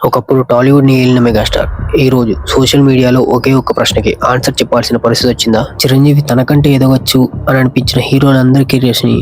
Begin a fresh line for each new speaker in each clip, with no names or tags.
ఒకప్పుడు టాలీవుడ్ ని ఏలిన మెగాస్టార్ ఈ రోజు సోషల్ మీడియాలో ఒకే ఒక్క ప్రశ్నకి ఆన్సర్ చెప్పాల్సిన పరిస్థితి వచ్చిందా? చిరంజీవి తనకంటే ఎదగొచ్చు అని అనిపించిన హీరోలందరి కెరియర్స్ ని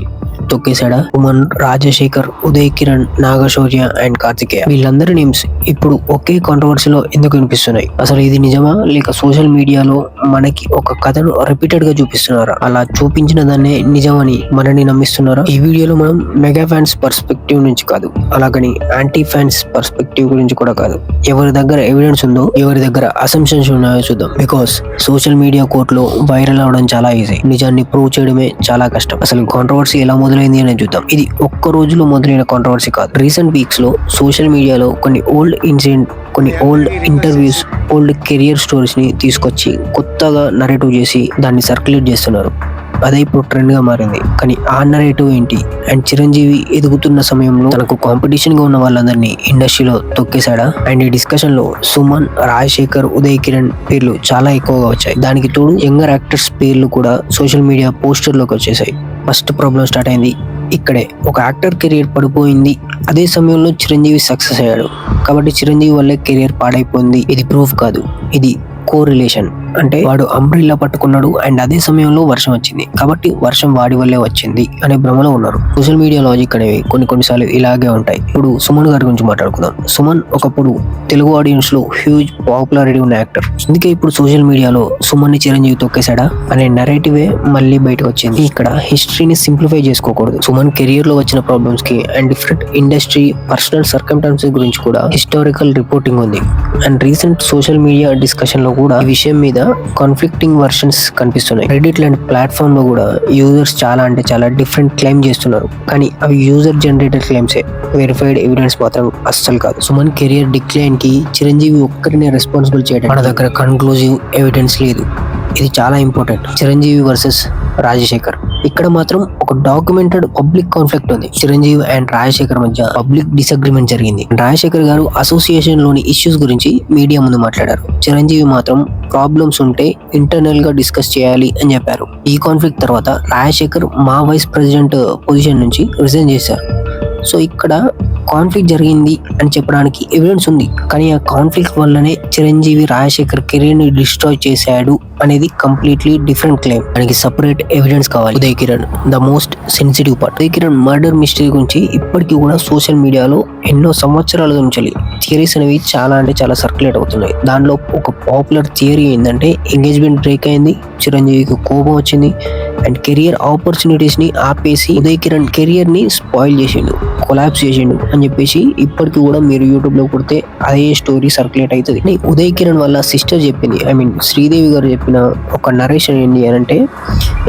తొక్కేశాడా? సుమన్, రాజశేఖర్, ఉదయ్ కిరణ్, నాగశౌర్య అండ్ కార్తికేయ వీళ్ళందరి నేమ్స్ ఇప్పుడు ఒకే కాంట్రవర్సీలో ఎందుకు వినిపిస్తున్నాయి? అసలు ఇది నిజమా లేక సోషల్ మీడియాలో మనకి ఒక కథను రిపీటెడ్ గా చూపిస్తున్నారా? అలా చూపించిన దాన్నే నిజమని మనని నమ్మిస్తున్నారా? ఈ వీడియోలో మనం మెగా ఫ్యాన్స్ పర్స్పెక్టివ్ నుంచి కాదు, అలాగని యాంటీ ఫ్యాన్స్ పర్స్పెక్టివ్ గురించి కూడా కాదు, ఎవరి దగ్గర ఎవిడెన్స్ ఉందో ఎవరి దగ్గర అసంప్షన్స్ ఉన్నాయో చూద్దాం. బికాస్ సోషల్ మీడియా కోర్టులో వైరల్ అవడం చాలా ఈజీ, నిజాన్ని ప్రూవ్ చేయడమే చాలా కష్టం. అసలు కాంట్రవర్సీ ఎలా మొదలైంది అని చూద్దాం. ఇది ఒక్క రోజులో మొదలైన కాంట్రవర్సీ కాదు. రీసెంట్ వీక్స్ లో సోషల్ మీడియాలో కొన్ని ఓల్డ్ ఇన్సిడెంట్, కొన్ని old interviews, old career stories ని తీసుకొచ్చి కొత్తగా నరేటివ్ చేసి దాన్ని సర్క్యులేట్ చేస్తున్నారు. అదే ఇప్పుడు ట్రెండ్ గా మారింది. కానీ ఆ నరేటివ్ ఏంటి? అండ్ చిరంజీవి ఎదుగుతున్న సమయంలో తనకు కాంపిటీషన్ గా ఉన్న వాళ్ళందరినీ ఇండస్ట్రీలో తొక్కేశాడా? అండ్ ఈ డిస్కషన్ లో సుమన్, రాజశేఖర్, ఉదయ్ కిరణ్ పేర్లు చాలా ఎక్కువగా వచ్చాయి. దానికి తోడు యంగర్ యాక్టర్స్ పేర్లు కూడా సోషల్ మీడియా పోస్టర్ లోకి వచ్చేసాయి. ఫస్ట్ ప్రాబ్లం స్టార్ట్ అయింది ఇక్కడే. ఒక యాక్టర్ కెరియర్ పడిపోయింది, అదే సమయంలో చిరంజీవి సక్సెస్ అయ్యాడు కాబట్టి చిరంజీవి వల్లే కెరియర్ పాడైపోయింది. ఇది ప్రూఫ్ కాదు, ఇది కో రిలేషన్. అంటే వాడు అంబ్రిల్లా పట్టుకున్నాడు అండ్ అదే సమయంలో వర్షం వచ్చింది కాబట్టి వర్షం వాడి వల్లే వచ్చింది అనే భ్రమలో ఉన్నారు. సోషల్ మీడియా లాజిక్ అనేవి కొన్నిసార్లు ఇలాగే ఉంటాయి. ఇప్పుడు సుమన్ గారి గురించి మాట్లాడుకుందాం. సుమన్ ఒకప్పుడు తెలుగు ఆడియన్స్ లో హ్యూజ్ పాపులారిటీ ఉన్న యాక్టర్. అందుకే ఇప్పుడు సోషల్ మీడియాలో సుమన్ ని చిరంజీవి తొక్కేశాడా అనే నరేటివే మళ్ళీ బయటకు వచ్చింది. ఇక్కడ హిస్టరీని సింప్లిఫై చేసుకోకూడదు. సుమన్ కెరియర్ లో వచ్చిన ప్రాబ్లమ్స్ కి and different industry personal circumstances గురించి కూడా హిస్టారికల్ రిపోర్టింగ్ ఉంది. And recent social media discussion లో కూడా ఈ విషయం మీద కాన్ఫ్లిక్టింగ్ వర్షన్స్ కనిపిస్తున్నాయి. రెడిట్ లాంటి ప్లాట్ఫామ్ లో కూడా యూజర్స్ చాలా డిఫరెంట్ క్లెయిమ్ చేస్తున్నారు. కానీ అవి యూజర్ జనరేటెడ్ క్లెయిమ్సే, వెరిఫైడ్ ఎవిడెన్స్ మాత్రం అస్సలు కాదు. సుమన్ కెరియర్ డిక్లైన్ కి చిరంజీవి ఒక్కరినే రెస్పాన్సిబుల్ చేయడం మన దగ్గర కన్క్లూజివ్ ఎవిడెన్స్ లేదు. ఇది చాలా ఇంపార్టెంట్. చిరంజీవి వర్సెస్ రాజశేఖర్, ఇక్కడ మాత్రం ఒక డాక్యుమెంటెడ్ పబ్లిక్ కాన్ఫ్లిక్ట్ ఉంది. చిరంజీవి అండ్ రాజశేఖర్ మధ్య పబ్లిక్ డిసగ్రిమెంట్ జరిగింది. రాజశేఖర్ గారు అసోసియేషన్ లోని ఇష్యూస్ గురించి మీడియా ముందు మాట్లాడారు. చిరంజీవి మాత్రం ప్రాబ్లమ్స్ ఉంటే ఇంటర్నల్ గా డిస్కస్ చేయాలి అని చెప్పారు. ఈ కాన్ఫ్లిక్ట్ తర్వాత రాజశేఖర్ మా వైస్ ప్రెసిడెంట్ పొజిషన్ నుంచి రిజైన్ చేశారు. సో ఇక్కడ కాన్ఫ్లిక్ట్ జరిగింది అని చెప్పడానికి ఎవిడెన్స్ ఉంది. కానీ ఆ కాన్ఫ్లిక్ట్ వల్లనే చిరంజీవి రాజశేఖర్ కెరీర్ ని డిస్ట్రాయ్ చేశాడు అనేది కంప్లీట్లీ డిఫరెంట్ క్లెయిమ్. దానికి సపరేట్ ఎవిడెన్స్ కావాలి. Uday Kiran, the most sensitive part. Uday Kiran murder mystery గురించి ఇప్పటికీ కూడా సోషల్ మీడియాలో ఎన్నో సంవత్సరాల నుంచి థియరీస్ అనేవి చాలా సర్క్యులేట్ అవుతున్నాయి. దానిలో ఒక పాపులర్ థియరీ ఏంటంటే ఎంగేజ్మెంట్ బ్రేక్ అయింది, చిరంజీవికి కోపం వచ్చింది అండ్ కెరియర్ ఆపర్చునిటీస్ ని ఆపేసి ఉదయ్ కిరణ్ కెరియర్ ని స్పాయిల్ చేసిండు, కొలాప్స్ చేసిండు అని చెప్పేసి ఇప్పటికి కూడా మీరు యూట్యూబ్ లో కొడితే అదే స్టోరీ సర్క్యులేట్ అవుతుంది. ఉదయ్ కిరణ్ వాళ్ళ సిస్టర్ చెప్పింది, శ్రీదేవి గారు చెప్పిన ఒక నరేషన్ ఏంటి అని అంటే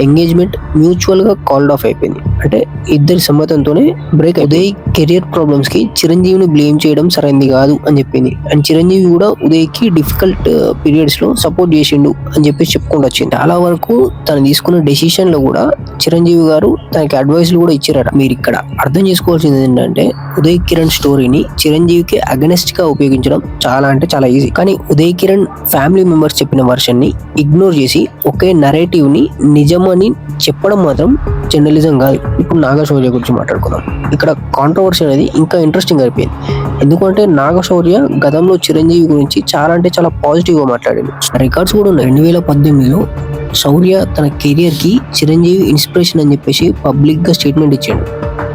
ఎంగేజ్మెంట్ మ్యూచువల్ గా కాల్డ్ ఆఫ్ అయిపోయింది. అంటే ఇద్దరి సమ్మతంతోనే బ్రేక్. ఉదయ్ కెరియర్ ప్రాబ్లమ్స్ కి చిరంజీవిని బ్లేమ్ చేయడం సరైనది కాదు అని చెప్పింది. అండ్ చిరంజీవి కూడా ఉదయ్ కి డిఫికల్ట్ పీరియడ్స్ లో సపోర్ట్ చేసిండు అని చెప్పేసి చెప్పుకుంటూ వచ్చింది. చాలా వరకు తను తీసుకున్న డెసిషన్ లో కూడా చిరంజీవి గారు తనకి అడ్వైస్లు కూడా ఇచ్చారట. మీరు ఇక్కడ అర్థం చేసుకోవాల్సింది ఏంటంటే ఉదయ్ కిరణ్ స్టోరీని చిరంజీవికి అగెనెస్ట్ గా ఉపయోగించడం చాలా ఈజీ. కానీ ఉదయ్ కిరణ్ ఫ్యామిలీ మెంబర్స్ చెప్పిన వర్షన్ ని ఇగ్నోర్ చేసి ఒకే నరేటివ్ ని నిజమని చెప్పడం మాత్రం జర్నలిజం కాదు. ఇప్పుడు నాగశౌర్య గురించి మాట్లాడుకుందాం. ఇక్కడ కాంట్రవర్సీ అనేది ఇంకా ఇంట్రెస్టింగ్ అయిపోయింది. ఎందుకంటే నాగశౌర్య గతంలో చిరంజీవి గురించి చాలా పాజిటివ్ గా మాట్లాడింది. రికార్డ్స్ కూడా ఉన్నాయి. 2018లో శౌర్య తన కెరియర్ కి చిరంజీవి ఇన్స్పిరేషన్ అని చెప్పేసి పబ్లిక్ గా స్టేట్మెంట్ ఇచ్చాడు.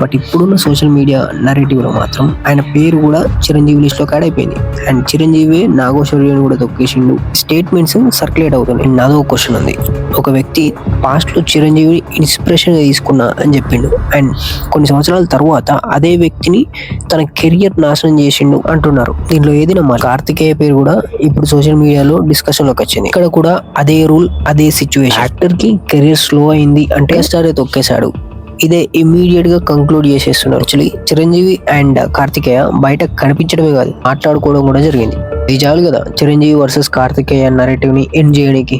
బట్ ఇప్పుడున్న సోషల్ మీడియా నరేటివ్ లో మాత్రం ఆయన పేరు కూడా చిరంజీవి లిస్ట్ లో యాడ్ అయిపోయింది. అండ్ చిరంజీవి నాగశౌర్యని కూడా తొక్కేసిండు. స్టేట్మెంట్స్ సర్క్యులేట్ అవుతున్నాయి. నాదో క్వశ్చన్ ఉంది. ఒక వ్యక్తి పాస్ట్ లో చిరంజీవి ఇన్స్పిరేషన్ గా తీసుకున్నా అని చెప్పిండు అండ్ కొన్ని సంవత్సరాల తర్వాత అదే వ్యక్తిని తన కెరియర్ నాశనం చేసిండు అంటున్నారు. దీంట్లో ఏది నమ్మాలి? కార్తికేయ పేరు కూడా ఇప్పుడు సోషల్ మీడియాలో డిస్కషన్ లోకి వచ్చింది. ఇక్కడ కూడా అదే రూల్, అదే సిచ్యువేషన్. యాక్టర్ కి కెరియర్ స్లో అయింది అంటే స్టార్ తొక్కేశాడు. ఇదే ఇమ్మీడియట్ గా కంక్లూడ్ చేసేస్తున్నారు. యాక్చువల్లీ చిరంజీవి అండ్ కార్తికేయ బయట కనిపించడమే కాదు, మాట్లాడుకోవడం కూడా జరిగింది. ఇది చాలు కదా చిరంజీవి వర్సెస్ కార్తికేయ నరేటివ్ ని ఎండ్ చేయడానికి.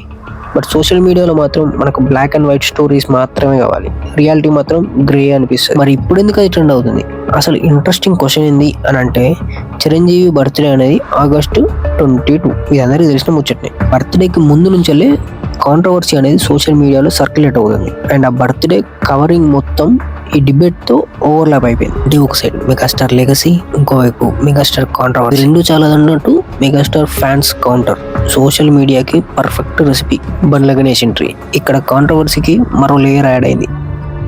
బట్ సోషల్ మీడియాలో మాత్రం మనకు బ్లాక్ అండ్ వైట్ స్టోరీస్ మాత్రమే కావాలి, రియాలిటీ మాత్రం గ్రే అనిపిస్తుంది. మరి ఇప్పుడు ఎందుకు అది ట్రెండ్ అవుతుంది? అసలు ఇంట్రెస్టింగ్ క్వశ్చన్ ఏంది అని అంటే చిరంజీవి బర్త్డే అనేది August 22. ఇది అందరికీ తెలిసిన ముచ్చట్నే. బర్త్డేకి ముందు నుంచెల్లే కాంట్రవర్సీ అనేది సోషల్ మీడియాలో సర్క్యులేట్ అవుతుంది. అండ్ ఆ బర్త్డే కవరింగ్ మొత్తం ఈ డిబేట్ తో ఓవర్లాప్ అయిపోయింది. అంటే ఒక సైడ్ మెగాస్టార్ లెగసీ, ఇంకోవైపు మెగాస్టార్ కాంట్రవర్సీ. రెండు చాలా అన్నట్టు మెగాస్టార్ ఫ్యాన్స్ కౌంటర్. సోషల్ మీడియాకి perfect recipe. Bandla Ganesh entry. ఇక్కడ కాంట్రవర్సీకి మరో లేయర్ యాడ్ అయింది.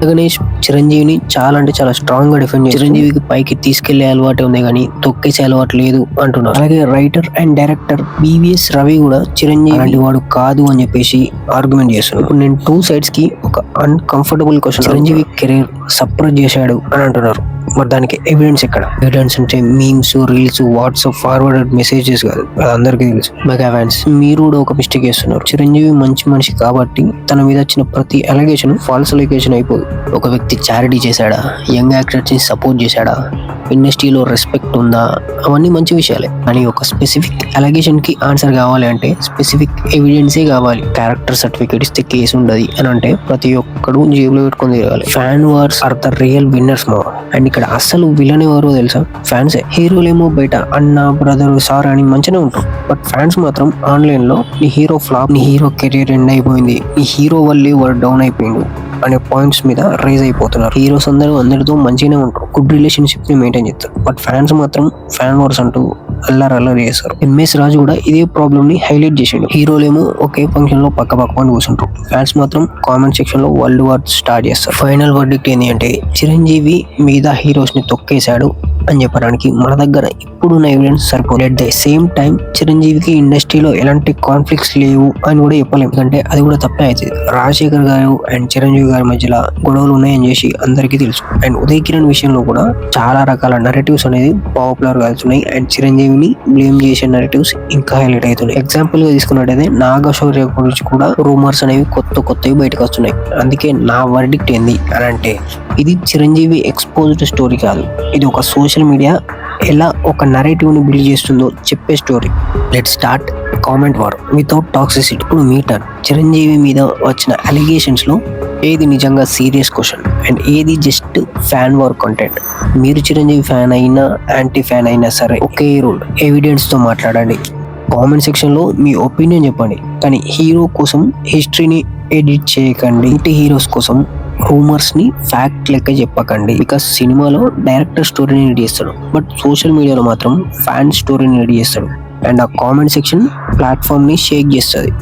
గణేష్ చిరంజీవిని చాలా అంటే చాలా స్ట్రాంగ్ గా డిఫెండ్ చేసి చిరంజీవికి పైకి తీసుకెళ్లే అలవాటే ఉంది కానీ తొక్కేసే అలవాటు లేదు అంటున్నారు. అలాగే writer and director BVS Ravi కూడా చిరంజీవి అలాంటి వాడు కాదు అని చెప్పేసి ఆర్గ్యుమెంట్ చేస్తున్నారు. ఇప్పుడు నేను టూ సైడ్స్ కి ఒక uncomfortable question. Chiranjeevi career suppress చేశాడు అని అంటున్నారు. మరి దానికి ఎవిడెన్స్ ఎక్కడ? ఎవిడెన్స్ అంటే memes, reels, WhatsApp forwarded messages కాదు, అది అందరికీ తెలుసు. మెగా ఫ్యాన్స్ మీరు కూడా ఒక మిస్టేక్ చేస్తున్నారు. చిరంజీవి మంచి మనిషి కాబట్టి తన మీద వచ్చిన ప్రతి అలిగేషన్ ఫాల్స్ అలిగేషన్ అయిపోదు. ఒక వ్యక్తి చారిటీ చేశాడా, యంగ్ యాక్టర్స్ ని సపోర్ట్ చేశాడా, ఇండస్ట్రీలో రెస్పెక్ట్ ఉందా, అవన్నీ మంచి విషయాలే. కానీ ఒక స్పెసిఫిక్ అలిగేషన్ కి ఆన్సర్ కావాలి అంటే స్పెసిఫిక్ ఎవిడెన్సే కావాలి. క్యారెక్టర్ సర్టిఫికేట్ ఇస్తే కేసు ఉండదు అని అంటే ప్రతి ఒక్కడు జేబులో పెట్టుకొని తిరగాలి. Fan wars are the real winners మో. అండ్ ఇక్కడ అసలు విలన్ ఎవరో తెలుసా? ఫ్యాన్సే. హీరోలేమో బయట అన్న, బ్రదర్, సార్ అని మంచిగా ఉంటారు. బట్ ఫ్యాన్స్ మాత్రం ఆన్లైన్ లో నీ హీరో ఫ్లాప్, నీ హీరో కెరీర్ ఎండ్ అయిపోయింది, నీ హీరో వల్లే వాడు డౌన్ అయిపోయిండు అనే పాయింట్స్ మీద రైజ్ అయిపోతున్నారు. హీరోస్ అందరితో మంచిగానే ఉంటారు, గుడ్ రిలేషన్షిప్ ని మెయింటైన్ చేస్తారు. బట్ ఫ్యాన్స్ మాత్రం ఫ్యాన్ వార్స్ అంటూ అల్లరి చేస్తారు. ఎంఎస్ రాజు కూడా ఇదే ప్రాబ్లమ్ ని హైలైట్ చేసిండు. హీరోలేమో ఒకే ఫంక్షన్ లో పక్క కూర్చుంటారు, ఫ్యాన్స్ మాత్రం కామెంట్ సెక్షన్ లో వరల్డ్ వార్ స్టార్ట్ చేస్తారు. ఫైనల్ వర్డిక్ట్ ఏంటి అంటే చిరంజీవి మీద హీరోస్ ని తొక్కేశాడు అని చెప్పడానికి మన దగ్గర ఇప్పుడున్న ఎవిడెన్స్ సరిపోదు. అట్ ద సేమ్ టైం చిరంజీవికి ఇండస్ట్రీలో ఎలాంటి కాన్ఫ్లిక్ట్స్ లేవు అని కూడా చెప్పలేము, ఎందుకంటే అది కూడా తప్పే అవుతుంది. రాజశేఖర్ గారు అండ్ చిరంజీవి గారి మధ్యలో గొడవలు ఉన్నాయని చేసి అందరికీ తెలుసు. అండ్ ఉదయ్ కిరణ్ విషయంలో కూడా చాలా రకాల నరేటివ్స్ అనేది పాపులర్ గా అవుతున్నాయి. అండ్ చిరంజీవిని బ్లేమ్ చేసే నరేటివ్స్ ఇంకా హైలైట్ అవుతున్నాయి. ఎగ్జాంపుల్ గా తీసుకున్నట్టయితే నాగశౌర్య గురించి కూడా రూమర్స్ అనేవి కొత్తవి బయటకు వస్తున్నాయి. అందుకే నా వర్డిక్ట్ ఏంది అని అంటే ఇది చిరంజీవి ఎక్స్పోజ్డ్ స్టోరీ కాదు, ఇది ఒక సోషల్ మీడియా ఎలా ఒక నరేటివ్ ని బిల్డ్ చేస్తుందో చెప్పే story. Let start comment war without toxicity. ఇప్పుడు మీ టర్న్. చిరంజీవి మీద వచ్చిన అలిగేషన్స్ లో ఏది నిజంగా సీరియస్ క్వశ్చన్ అండ్ ఏది జస్ట్ ఫ్యాన్ వార్ కంటెంట్? మీరు చిరంజీవి ఫ్యాన్ అయినా యాంటీ ఫ్యాన్ అయినా సరే ఒకే రూల్, ఎవిడెన్స్ తో మాట్లాడండి. కామెంట్ సెక్షన్ లో మీ ఒపీనియన్ చెప్పండి, కానీ హీరో కోసం హిస్టరీని ఎడిట్ చేయకండి. ఇంటి హీరోస్ కోసం రూమర్స్ ని ఫ్యాక్ట్ లెక్క చెప్పకండి. బికాస్ సినిమాలో డైరెక్టర్ స్టోరీని రెడీ చేస్తాడు, బట్ సోషల్ మీడియాలో మాత్రం ఫ్యాన్ స్టోరీని రెడీ చేస్తాడు. అండ్ ఆ కామెంట్ సెక్షన్ ప్లాట్ఫామ్ ని షేక్ చేస్తుంది.